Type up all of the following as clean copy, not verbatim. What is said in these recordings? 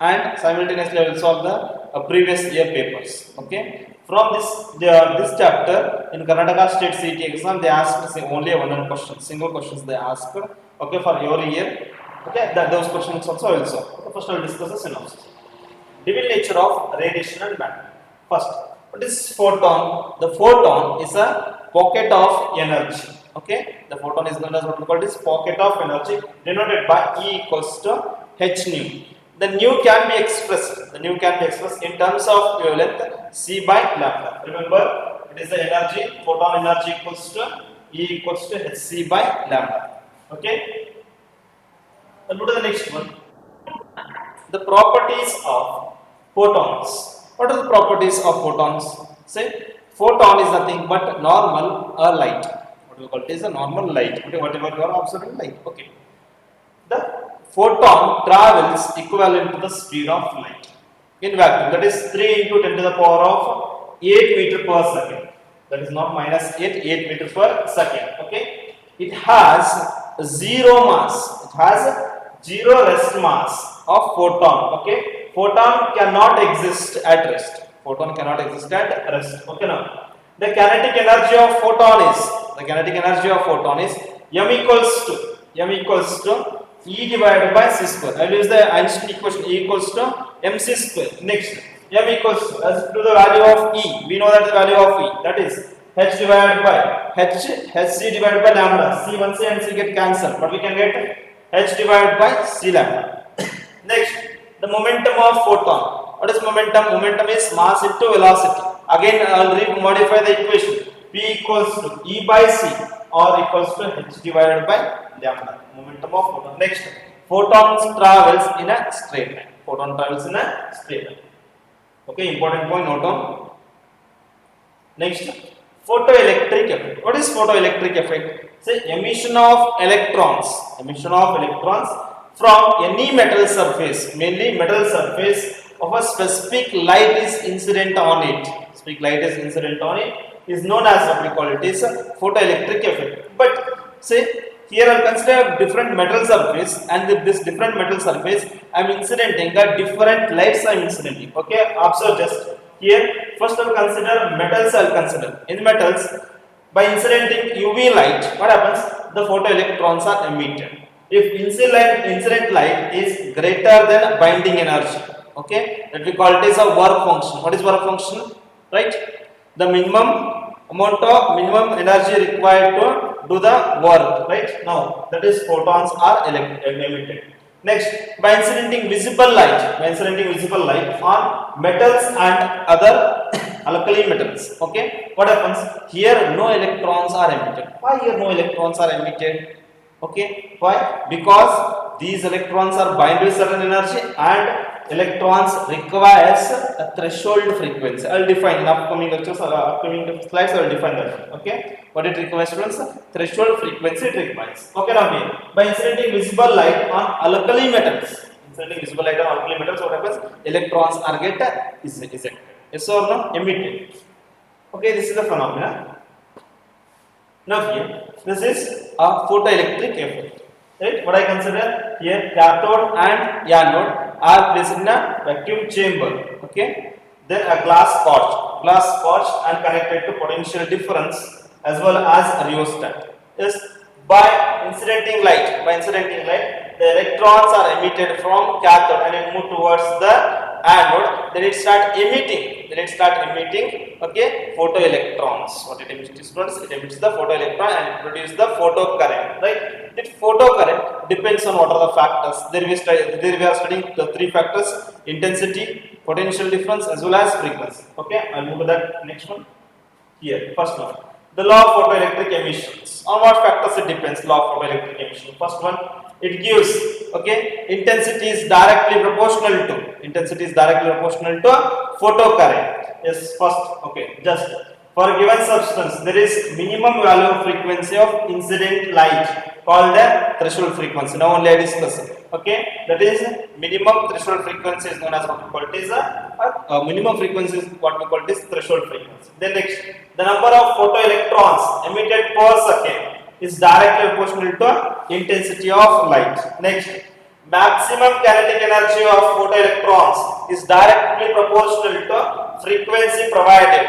and simultaneously I will solve the previous year papers. Okay, from this chapter in Karnataka State CET exam they asked only one question, single questions they asked. Okay, for your year. Okay, that those questions also I will solve. Okay, first I will discuss the synopsis. Divine nature of radiation and matter. First, what is photon? The photon is a pocket of energy. Okay, the photon is known as what we call this pocket of energy, denoted by E equals to h nu. The nu can be expressed. The nu can be expressed in terms of wavelength c by lambda. Remember, it is the energy. Photon energy equals to E equals to h c by lambda. Okay. Then go to the next one. The properties of photons. What are the properties of photons? Say, photon is nothing but normal light. What we call it is a normal light. Okay, whatever you are observing light. Okay. The photon travels equivalent to the speed of light in vacuum. That is 3 into 10 to the power of 8 meter per second. That is not minus 8 meter per second. Okay. It has zero mass. It has zero rest mass of photon. Okay, photon cannot exist at rest. Photon cannot exist at rest. Okay, now the kinetic energy of photon is m equals to E divided by c square. I will use the Einstein equation. E equals to mc square. Next, m equals to, as to the value of E, we know that the value of E, that is h divided by hc divided by lambda. C1c and c get cancelled, but we can get h divided by c lambda. Next, the momentum of photon. What is momentum? Momentum is mass into velocity. Again, I will modify the equation. P equals to E by c or equals to h divided by lambda. Momentum of photon. Next, photons travels in a straight line. Photon travels in a straight line. Okay, important point. Note down. Next, photoelectric effect. What is photoelectric effect? Say, emission of electrons from any metal surface, mainly metal surface of a specific light is incident on it. Specific light is incident on it is known as what we call it is a photoelectric effect. But say here I will consider different metal surface, and with this different metal surface I am incidenting a different lights I am incidenting. Okay, observe just here. First I will consider metals. I will consider in metals, by incidenting UV light, what happens? The photoelectrons are emitted. If incident light is greater than binding energy, okay, that we call it is a work function. What is work function? Right, the minimum energy required to do the work. Right, now that is photons are emitted. Next, by incidenting visible light on metals and other alkali metals, okay, what happens? Here no electrons are emitted. Why here no electrons are emitted? Okay, why? Because these electrons are bound with certain energy, and electrons requires a threshold frequency. I will define in upcoming lectures or upcoming slides. I will define that. Okay, what it requires, students? Threshold frequency it requires. Okay, now here by incidenting visible light on alkali metals, what happens? Electrons are get ejected. Yes or no? Emitted. Okay, this is the phenomena. Now here, this is a photoelectric effect. Right? What I consider here, cathode and anode are placed in a vacuum chamber. Okay. Then a glass pouch and connected to potential difference as well as a rheostat. Yes. By incidenting light, the electrons are emitted from cathode and it move towards the anode. Then it start emitting. Okay, photoelectrons. What it emits, students? It emits the photoelectron and it produces the photocurrent. Right? That photocurrent depends on what are the factors. There we are studying the three factors: intensity, potential difference, as well as frequency. Okay, I'll move to that next one. Here, first one, the law of photoelectric emissions. On what factors it depends? Law of photoelectric emission. First one, it gives, okay, intensity is directly proportional to photocurrent. Yes, first, okay, just for a given substance there is minimum value of frequency of incident light called the threshold frequency. Now only I discuss it. Okay, that is minimum threshold frequency is known as what we call it is a minimum frequency is what we call it is threshold frequency. Then next, the number of photoelectrons emitted per second is directly proportional to intensity of light. Next, maximum kinetic energy of photoelectrons is directly proportional to frequency provided.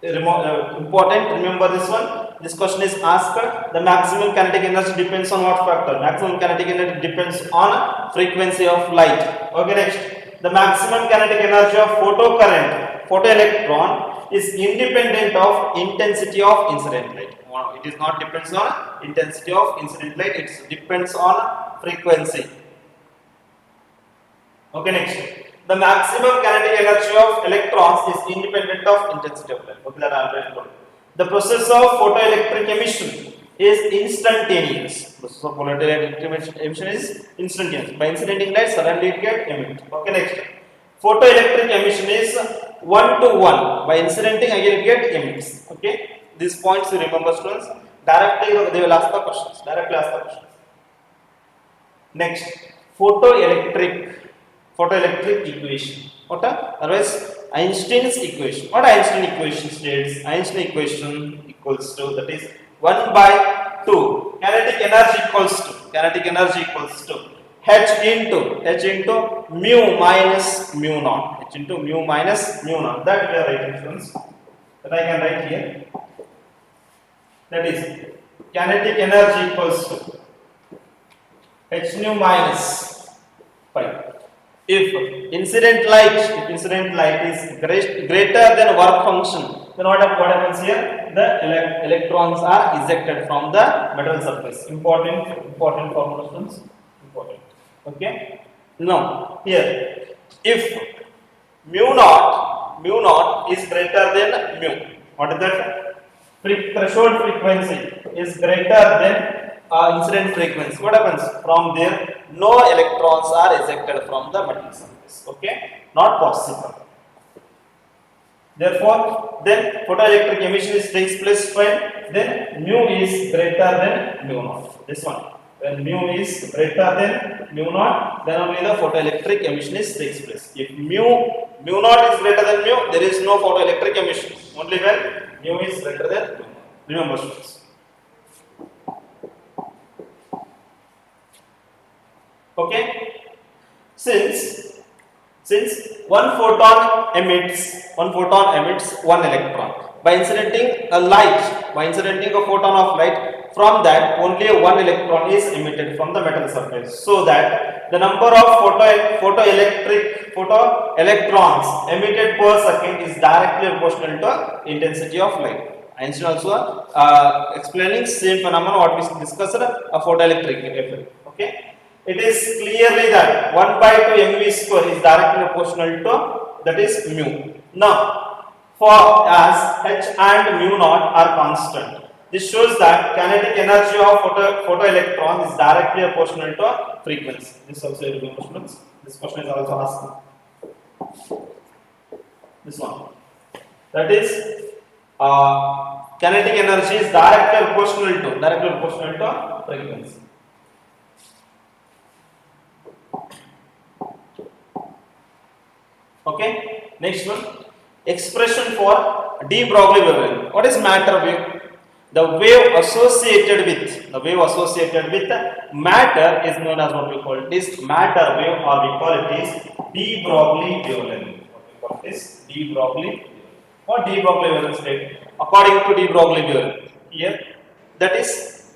Important, remember this one. This question is asked. The maximum kinetic energy depends on what factor? Maximum kinetic energy depends on frequency of light. Okay, next. The maximum kinetic energy of photocurrent, photoelectron, is independent of intensity of incident light. It is not depends on intensity of incident light. It depends on frequency. Okay, next. The maximum kinetic energy of electrons is independent of intensity of light. Okay, that I already told. The process of photoelectric emission is instantaneous. Process of photoelectric emission is instantaneous. By incidenting light, suddenly it gets emitted. Okay, next. Photoelectric emission is 1 to 1. By incidenting, again it gets emits. Okay. These points you remember, students. Directly they will ask the questions. Directly ask the questions. Next, photoelectric equation. What? Otherwise, Einstein's equation. What Einstein equation states? Einstein equation equals to, that is 1 by 2. Kinetic energy equals to H into mu minus mu naught. H into mu minus mu naught. That we are writing, students. That I can write here. That is kinetic energy equals to H nu minus pi. If incident light is greater than work function, then what happens here? The electrons are ejected from the metal surface. Important formula, students. Important. Okay. Now here, if mu naught is greater than mu, what is that? Threshold frequency is greater than incident frequency. What happens? From there, no electrons are ejected from the metal surface. Okay, not possible. Therefore, then photoelectric emission takes place when then mu is greater than mu naught. This one. When mu is greater than mu naught, then only the photoelectric emission takes place. If mu naught is greater than mu, there is no photoelectric emission. Only when mu is greater than mu naught. Remember, students. Okay, since one photon emits one electron by incidenting a photon of light, from that only one electron is emitted from the metal surface, so that the number of photoelectrons emitted per second is directly proportional to intensity of light. Einstein also explaining same phenomenon what we discussed, a photoelectric effect. Okay. It is clearly that 1 by 2 mv square is directly proportional to, that is mu. Now, for as h and mu naught are constant, this shows that kinetic energy of photoelectron is directly proportional to frequency. This also you remember, students. This question is also asked. This one. That is kinetic energy is directly proportional to frequency. Okay, next one. Expression for de Broglie wavelength. What is matter wave? The wave associated with matter is known as what we call this matter wave, or we call it is de Broglie wavelength. What we call this de Broglie. What de Broglie wavelength state? According to de Broglie wavelength, here that is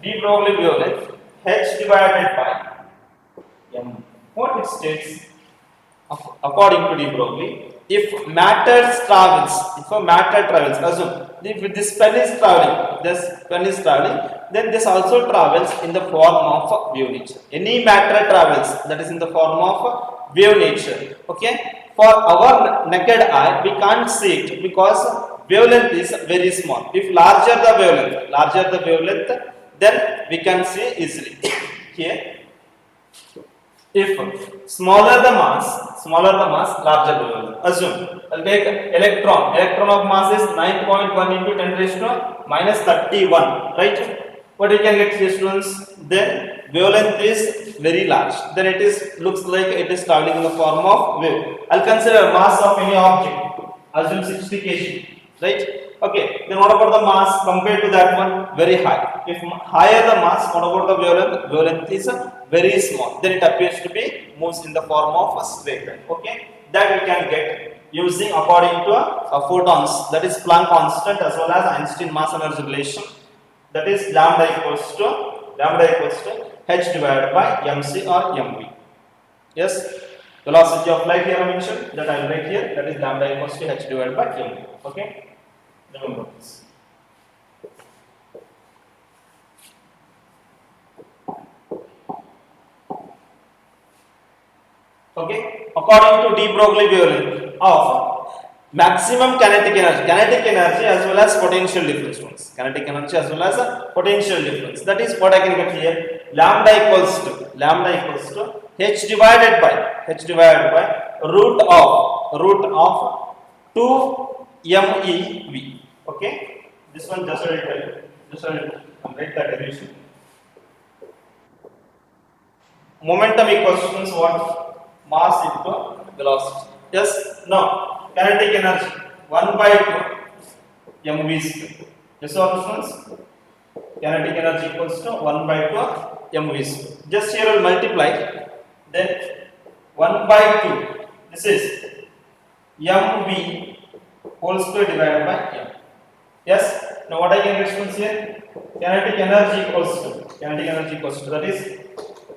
de Broglie wavelength h divided by m. What it states, according to de Broglie, if a matter travels, assume if this pen is traveling, then this also travels in the form of wave nature. Any matter travels, that is in the form of wave nature. Okay, for our naked eye we can't see it because wavelength is very small. If larger the wavelength, then we can see easily. Here, if smaller the mass, larger the wavelength. Assume, I'll take electron of mass is 9.1 into 10 raised to minus 31, right? What you can get here, students? Then wavelength is very large. Then it is looks like it is traveling in the form of wave. I'll consider mass of any object. Assume 60 kg, right? Okay, then what about the mass compared to that one? Very high. If higher the mass, what about the wavelength? Wavelength is very small. Then it appears to be moves in the form of a straight line. Okay, that we can get using according to photons, that is Planck constant as well as Einstein mass energy relation. That is lambda equals to h divided by mc or mv. Yes, velocity of light here I mentioned, that I will write here, that is lambda equals to h divided by mv. Okay, remember this. Okay, according to de Broglie wavelength of maximum kinetic energy as well as potential difference ones. Kinetic energy as well as potential difference. That is what I can get here. Lambda equals to h divided by root of 2 mev. Okay, this one just I will tell you. Just I will write that derivation. Momentum equals to what? Mass into velocity. Yes, no. Kinetic energy 1 by 2 mv square. Yes or no, students? Kinetic energy equals to 1 by 2 mv square. Just here I will multiply. Then 1 by 2. This is mv whole square divided by m. Yes. Now what I can express here? Kinetic energy equals to that is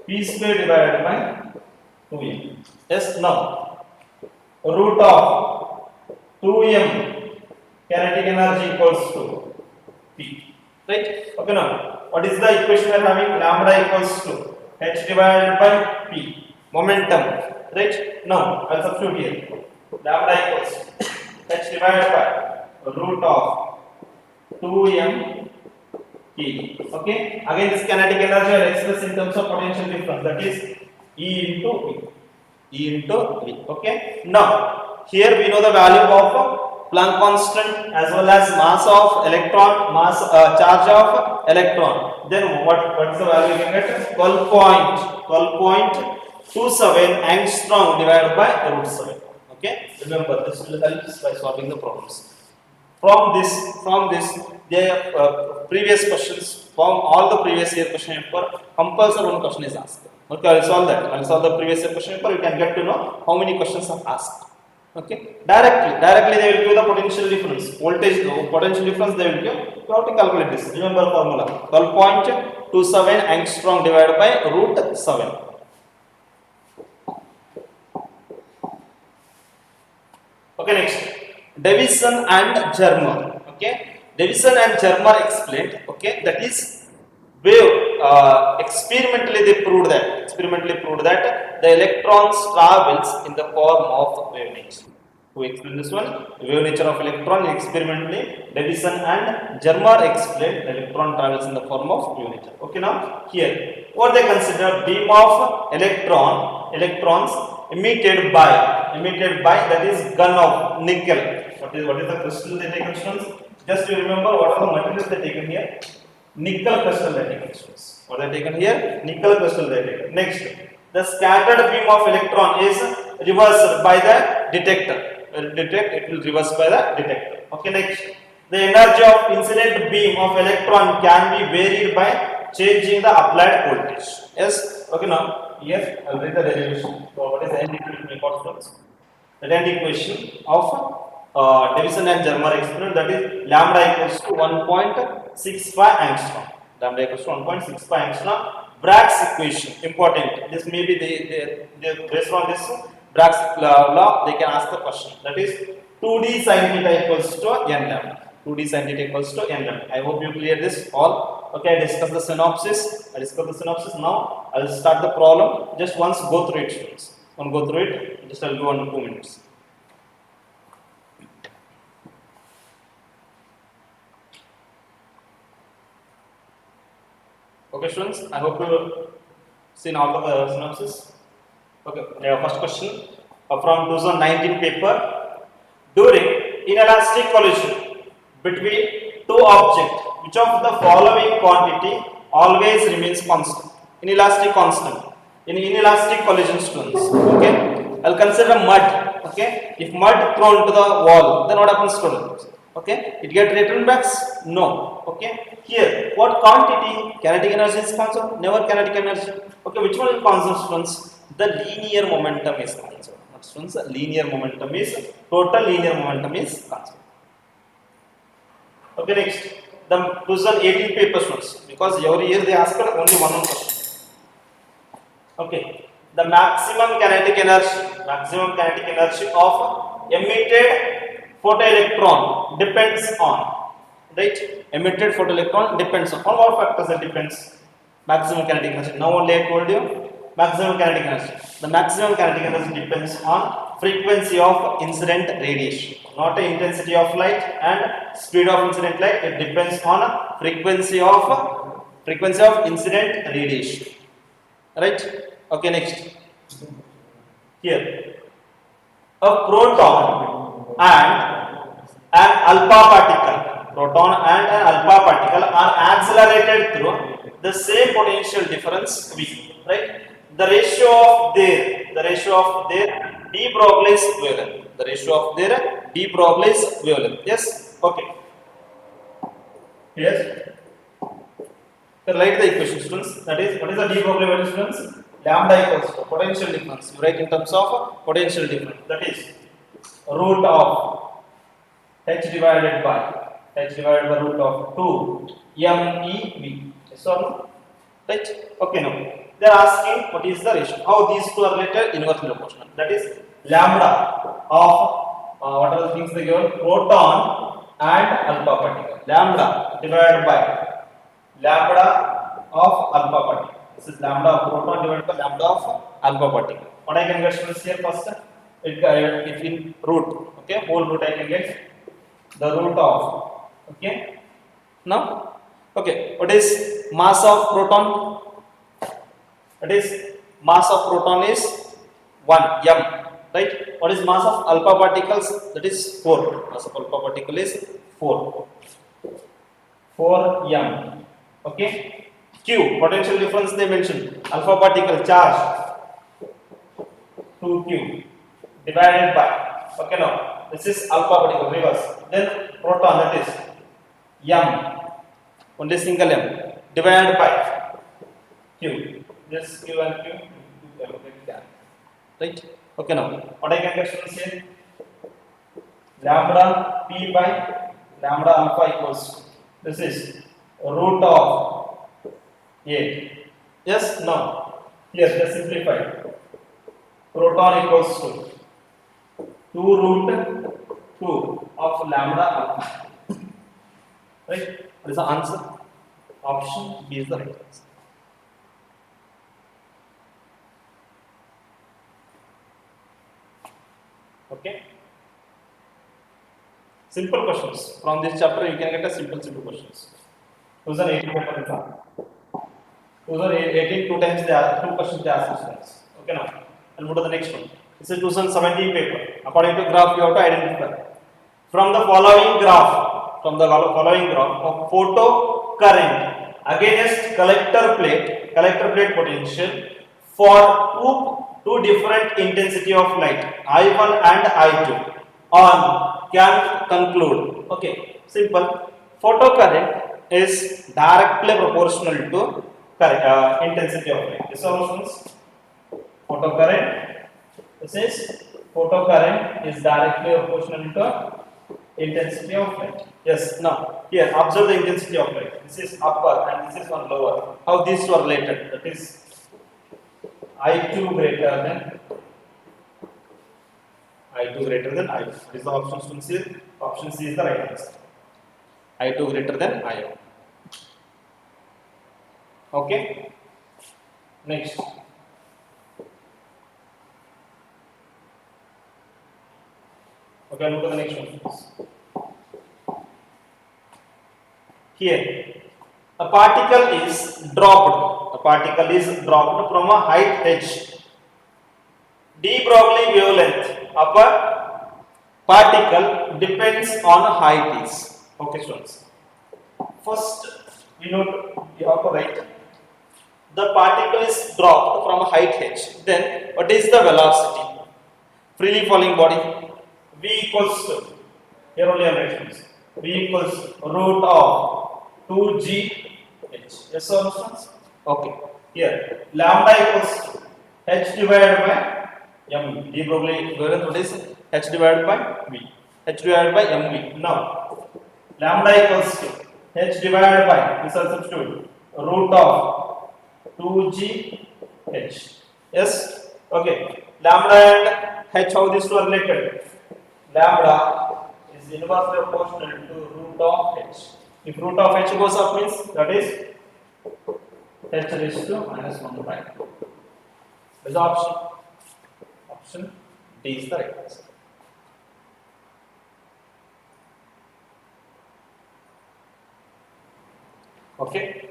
p square divided by 2m. Yes. Now root of 2m kinetic energy equals to p. Right? Okay. Now what is the equation we are having? Lambda equals to h divided by p. Momentum. Right? Now I will substitute here. Lambda equals to h divided by root of 2m p. Okay. Again this kinetic energy I will express in terms of potential difference. That is E into V. Okay. Now here we know the value of Planck constant as well as mass of electron, charge of electron. Then what is the value we can get? 12.27 angstrom divided by root 7. Okay. Remember this will help us by solving the problems. From this, the previous questions, from all the previous year question paper, compulsory one question is asked. Okay, I will solve that. I will solve the previous year question paper. You can get to know how many questions are asked. Okay, directly they will give the potential difference, voltage, potential difference they will give. You have to calculate this. Remember formula: 12.27 angstrom divided by root 7. Okay, next. Davison and Germer. Okay, Davison and Germer explained. Okay, that is wave. Experimentally proved that the electrons travels in the form of wave nature. Who explained this one? The wave nature of electron experimentally. Davison and Germer explained the electron travels in the form of wave nature. Okay, now here what they consider beam of electrons emitted by that is gun of nickel. What is the crystal they taken, students? Just to remember what are the materials they taken here. Nickel crystal they taken, students. What they taken here? Nickel crystal they taken. Next, the scattered beam of electron is reversed by the detector. It will reverse by the detector. Okay, next, the energy of incident beam of electron can be varied by changing the applied voltage. Yes. Okay, now here I will write the derivation. So what is the end equation? The end equation of Davison and Germer experiment, that is lambda equals to 1.65 angstrom. Lambda equals to 1.65 angstrom. Bragg's equation, important. This may be they based on this Bragg's law, they can ask the question. That is 2d sin theta equals to n lambda. 2d sin theta equals to n lambda. I hope you clear this all. Okay, I discuss the synopsis. Now I will start the problem. Just once go through it, students. Just I will go on 2 minutes. Okay, students, I hope you have seen all of the synopsis. Okay, first question from 2019 paper. During inelastic collision between two objects, which of the following quantity always remains constant? Inelastic constant. In inelastic collision, students. Okay, I'll consider mud. Okay, if mud thrown to the wall, then what happens, students? Okay, it get returned back? No. Okay, here what quantity? Kinetic energy is conserved? Never kinetic energy. Okay, which one is conserved, students? The linear momentum is conserved. What, students? Linear momentum is, total linear momentum is conserved. Okay, next, the 2018 paper, students, because every year they ask only one question. Okay, the maximum kinetic energy of emitted photoelectron depends on, right? Emitted photoelectron depends on what factors it depends? Maximum kinetic energy. Now only I told you maximum kinetic energy. The maximum kinetic energy depends on frequency of incident radiation, not the intensity of light and speed of incident light. It depends on frequency of incident radiation. Right? Okay, next. Here, a proton and an alpha particle are accelerated through the same potential difference V. Right? The ratio of their de Broglie's wavelength. Yes. Okay. Yes. So write the equation, students. That is, what is the de Broglie value, students? Lambda equals to potential difference. You write in terms of potential difference. That is root of h divided by root of 2 MEV. Yes or no? Right? Okay, now they are asking what is the ratio. How these two are related? Inversely proportional. That is lambda of what are the things they given? Proton and alpha particle. Lambda divided by lambda of alpha particle. This is lambda of proton divided by lambda of alpha particle. What I can get, students, here first? If in root, okay, whole root I can get the root of, okay. Now, okay, what is mass of proton? That is mass of proton is 1 m, right? What is mass of alpha particles? That is 4. Mass of alpha particle is 4 m. Okay. Q, potential difference they mentioned. Alpha particle charge 2q divided by, okay, now this is alpha particle reverse. Then proton, that is m, only single m, divided by q. This q and q, right? Okay, now what I can get, students, here? Lambda p by lambda alpha equals, this is root of 8. Yes, no. Here, just simplify. Proton equals to 2 root 2 of lambda alpha. Right? What is the answer? Option B is the right answer. Okay. Simple questions. From this chapter, you can get a simple questions. 2018 paper exam. 2018 two questions they asked students. Okay, now and move to the next one. This is 2017 paper. According to graph, you have to identify from the following graph of photo current against collector plate potential for two different intensity of light, I1 and I2, on can conclude. Okay, simple. Photo current is directly proportional to intensity of light. This is photocurrent. Photocurrent is directly proportional to intensity of light. Yes. Now here observe the intensity of light. This is upper and this is one lower. How these two are related? That is I2 greater than I1. This is the option C. Option C is the right answer. I2 greater than I1. Okay. Next. Okay, look at the next one. Here, a particle is dropped from a height h. De Broglie wavelength of a particle depends on height is. Okay, students. First, you have to write the particle is dropped from a height h. Then, what is the velocity? Freely falling body. V equals to, here only I write, V equals root of 2G H. Yes or no, students? Okay. Here lambda equals H divided by M. De Broglie equivalent what is H divided by V. H divided by MV. Now lambda equals to H divided by this will substitute root of 2G H. Yes. Okay. Lambda and H, how these two are related? Lambda is inversely proportional to root of H. If root of H goes up means that is H raised to minus 1 by 2. This is the option. Option D is the right answer. Okay.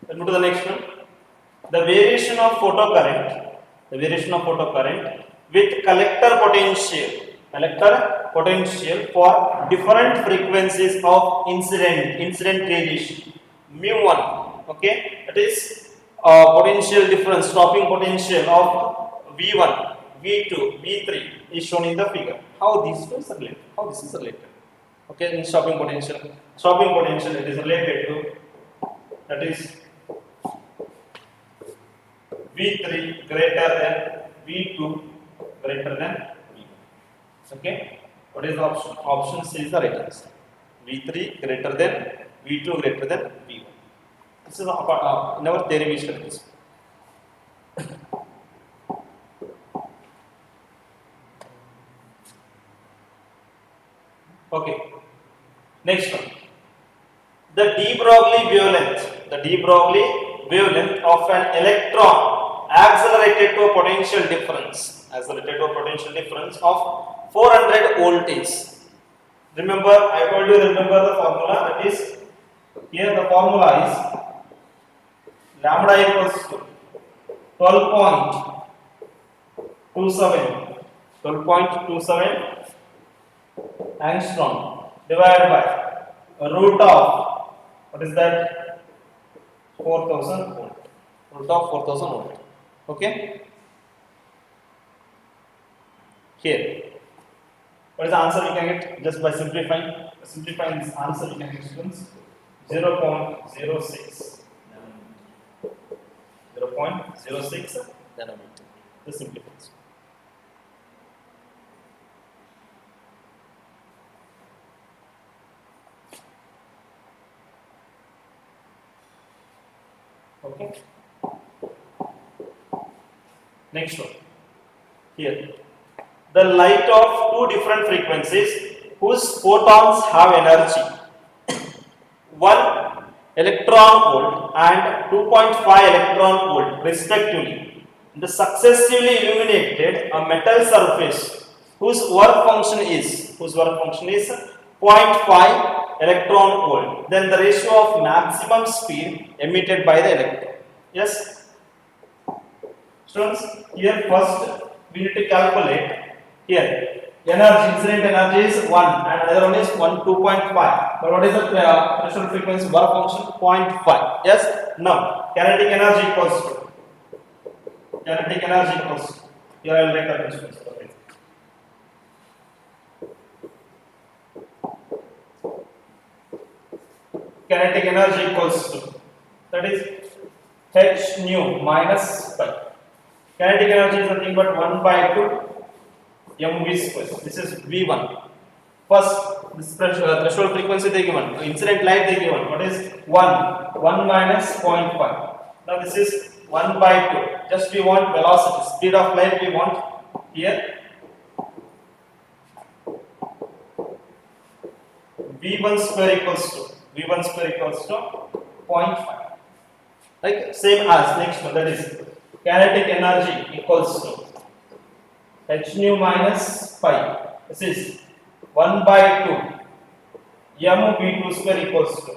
Let's move to the next one. The variation of photocurrent with collector potential for different frequencies of incident radiation mu1. Okay, that is potential difference, stopping potential of V1, V2, V3 is shown in the figure. How these two are related? How this is related? Okay, in stopping potential it is related to, that is V3 greater than V2 greater than V1. Okay, what is the option? Option C is the right answer. V3 greater than V2 greater than V1. This is in our theory we studied this. Okay, next one. The de Broglie wavelength of an electron accelerated to a potential difference of 400 voltage. Remember, I told you, remember the formula, that is, here the formula is lambda equals to 12.27 angstrom divided by root of, what is that, 4000 volt. Root of 4000 volt. Okay. Here, what is the answer we can get just by simplifying? This answer we can get students 0.06 nanometer. The simplification. Okay. Next one. Here, the light of two different frequencies whose photons have energy 1 electron volt and 2.5 electron volt respectively, and successively illuminated a metal surface whose work function is 0.5 electron volt, then the ratio of maximum speed emitted by the electron. Yes, students, here first we need to calculate. Here energy, incident energy is 1 and another one is 2.5, but what is the threshold frequency work function? 0.5. Yes. Now kinetic energy equals to, here I will write the principles. Kinetic energy equals to, that is h nu minus pi. Kinetic energy is nothing but 1 by 2 mv square. This is V1. First, this threshold frequency they given, incident light they given. What is 1 minus 0.5. Now this is 1 by 2. Just we want velocity, speed of light we want here. V1 square equals to 0.5. Like same as next one, that is kinetic energy equals to h nu minus pi. This is 1 by 2 m v2 square equals to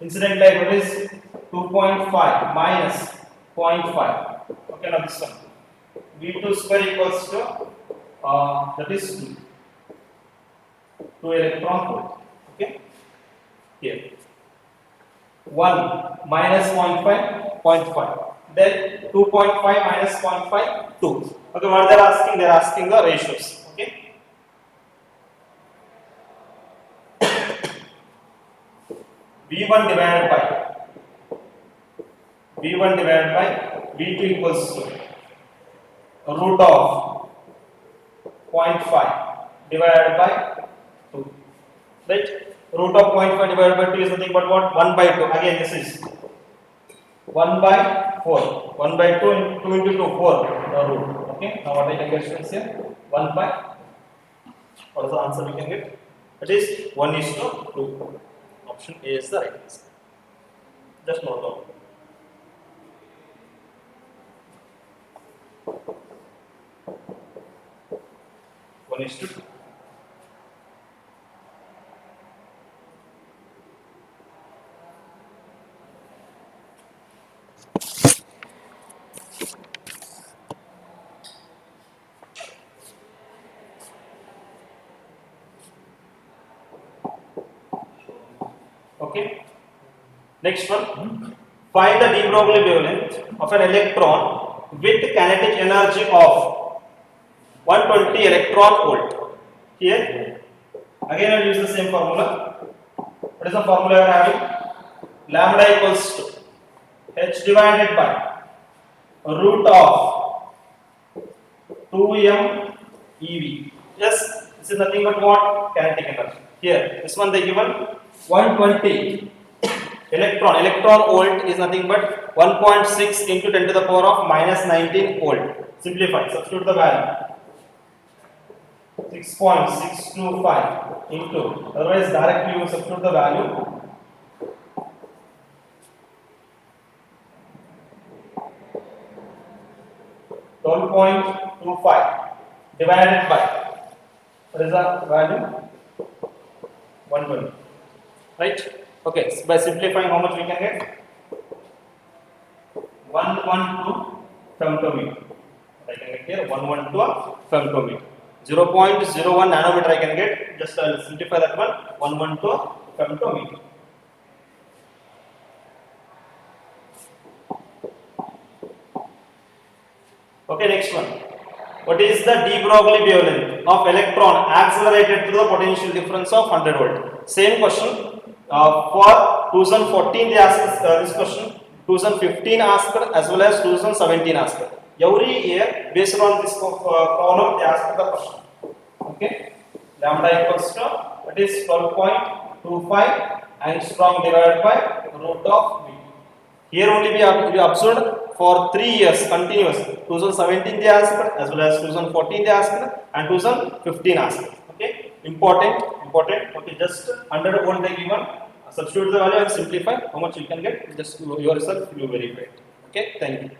incident light, what is 2.5 minus 0.5. Okay, now this one v2 square equals to that is 2 electron volt. Okay, here 1 minus 0.5, then 2.5 minus 0.5, 2. Okay, what they are asking? They are asking the ratios. Okay. V1 divided by V2 equals to root of 0.5 divided by 2. Right? Root of 0.5 divided by 2 is nothing but what? 1 by 2. Again, this is 1 by 4. 1 by 2 into 2 into 2, 4 root. Okay. Now what I can get is here? 1 by. What is the answer we can get? It is 1:2. Option A is the right answer. Just note down. One is to two. Okay. Next one. Find the de Broglie wavelength of an electron with kinetic energy of 120 electron volt. Here, again I will use the same formula. What is the formula we are having? Lambda equals to h divided by root of 2m eV. Yes, this is nothing but what? Kinetic energy. Here, this one they given 120 electron volt is nothing but 1.6 into 10 to the power of minus 19 volt. Simplify, substitute the value. 6.625 into, otherwise directly you substitute the value. .25 divided by, what is the value? 120. Right? Okay, so by simplifying, how much we can get? 112 femtometer. I can get here 112 femtometer. 0.01 nanometer I can get. Just I will simplify that one. 112 femtometer. Okay, next one. What is the de Broglie wavelength of electron accelerated through the potential difference of 100 volt? Same question. For 2014 they asked this question, 2015 asked as well as 2017 asked. Every year based on this problem they asked the question. Okay, lambda equals to, that is 12.25 angstrom divided by root of V. Here only we observed for 3 years continuous. 2017 they asked as well as 2014 they asked and 2015 asked. Okay, important. Okay, just 100 volt they given. Substitute the value and simplify. How much you can get? Just yourself you verify. Okay, thank you.